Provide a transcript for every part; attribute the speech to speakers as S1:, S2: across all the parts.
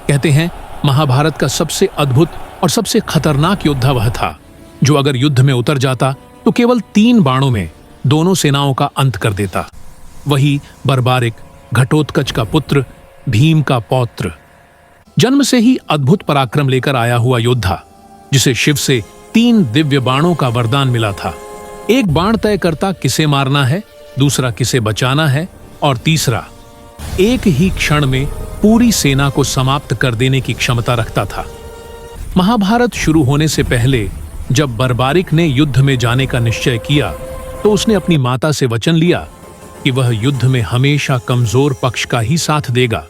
S1: कहते हैं महाभारत का सबसे अद्भुत और सबसे खतरनाक योद्धा वह था जो अगर युद्ध में उतर जाता तो केवल 3 बाणों में दोनों सेनाओं का अंत कर देता। वही बर्बारिक, घटोत्कच का पुत्र, भीम का पौत्र, जन्म से ही अद्भुत पराक्रम लेकर आया हुआ योद्धा, जिसे शिव से 3 दिव्य बाणों का वरदान मिला था। एक बाण तय करता किसे मारना है, दूसरा किसे बचाना है, और तीसरा एक ही क्षण में पूरी सेना को समाप्त कर देने की क्षमता रखता था। महाभारत शुरू होने से पहले जब बर्बारिक ने युद्ध में जाने का निश्चय किया तो उसने अपनी माता से वचन लिया कि वह युद्ध में हमेशा कमजोर पक्ष का ही साथ देगा,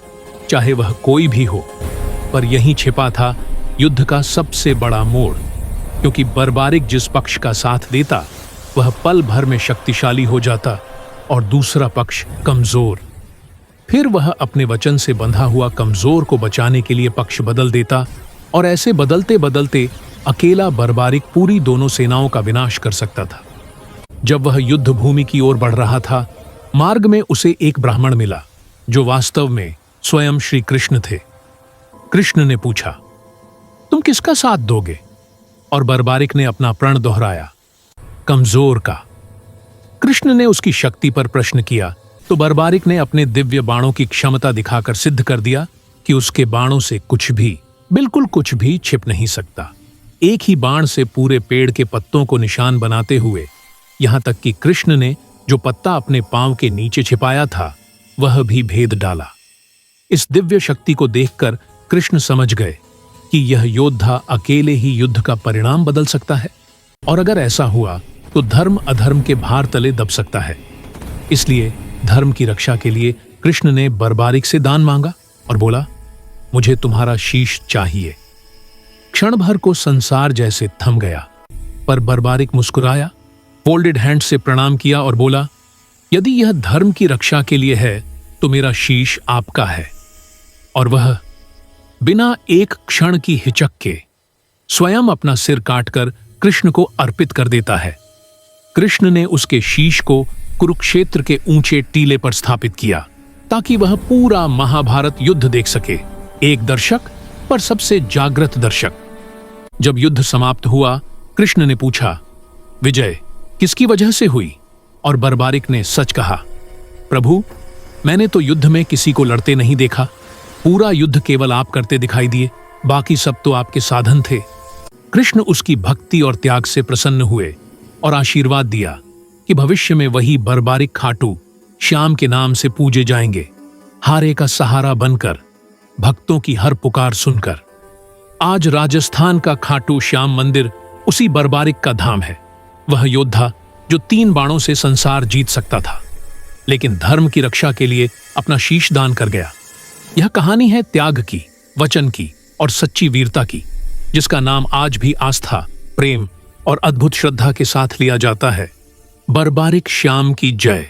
S1: चाहे वह कोई भी हो। पर यहीं छिपा था युद्ध का सबसे बड़ा मोड़, क्योंकि बर्बारिक जिस पक्ष का साथ देता वह पल भर में शक्तिशाली हो जाता और दूसरा पक्ष कमजोर। फिर वह अपने वचन से बंधा हुआ कमजोर को बचाने के लिए पक्ष बदल देता और ऐसे बदलते बदलते अकेला बर्बारिक पूरी दोनों सेनाओं का विनाश कर सकता था। जब वह युद्ध भूमि की ओर बढ़ रहा था, मार्ग में उसे एक ब्राह्मण मिला जो वास्तव में स्वयं श्री कृष्ण थे। कृष्ण ने पूछा, तुम किसका साथ दोगे? और बर्बारिक ने अपना प्रण दोहराया, कमजोर का। कृष्ण ने उसकी शक्ति पर प्रश्न किया तो बर्बारिक ने अपने दिव्य बाणों की क्षमता दिखाकर सिद्ध कर दिया कि उसके बाणों से कुछ भी, बिल्कुल कुछ भी छिप नहीं सकता। एक ही बाण से पूरे पेड़ के पत्तों को निशान बनाते हुए, यहां तक कि कृष्ण ने जो पत्ता अपने पांव के नीचे छिपाया था वह भी भेद डाला। इस दिव्य शक्ति को देखकर कृष्ण समझ गए कि यह योद्धा अकेले ही युद्ध का परिणाम बदल सकता है, और अगर ऐसा हुआ तो धर्म अधर्म के भार तले दब सकता है। इसलिए धर्म की रक्षा के लिए कृष्ण ने बर्बारिक से दान मांगा और बोला, मुझे तुम्हारा शीश चाहिए। क्षण भर को संसार जैसे थम गया, पर बर्बारिक मुस्कुराया, फोल्डेड हैंड से प्रणाम किया और बोला, यदि यह धर्म की रक्षा के लिए है तो मेरा शीश आपका है। और वह बिना एक क्षण की हिचक के स्वयं अपना सिर काटकर कृष्ण को अर्पित कर देता है। कृष्ण ने उसके शीश को कुरुक्षेत्र के ऊंचे टीले पर स्थापित किया ताकि वह पूरा महाभारत युद्ध देख सके, एक दर्शक पर सबसे जागृत दर्शक। जब युद्ध समाप्त हुआ, कृष्ण ने पूछा, विजय किसकी वजह से हुई? और बर्बारिक ने सच कहा, प्रभु, मैंने तो युद्ध में किसी को लड़ते नहीं देखा, पूरा युद्ध केवल आप करते दिखाई दिए, बाकी सब तो आपके साधन थे। कृष्ण उसकी भक्ति और त्याग से प्रसन्न हुए और आशीर्वाद दिया कि भविष्य में वही बर्बारिक खाटू श्याम के नाम से पूजे जाएंगे, हारे का सहारा बनकर, भक्तों की हर पुकार सुनकर। आज राजस्थान का खाटू श्याम मंदिर उसी बर्बारिक का धाम है। वह योद्धा जो 3 बाणों से संसार जीत सकता था, लेकिन धर्म की रक्षा के लिए अपना शीश दान कर गया। यह कहानी है त्याग की, वचन की और सच्ची वीरता की, जिसका नाम आज भी आस्था, प्रेम और अद्भुत श्रद्धा के साथ लिया जाता है। बर्बारिक श्याम की जय।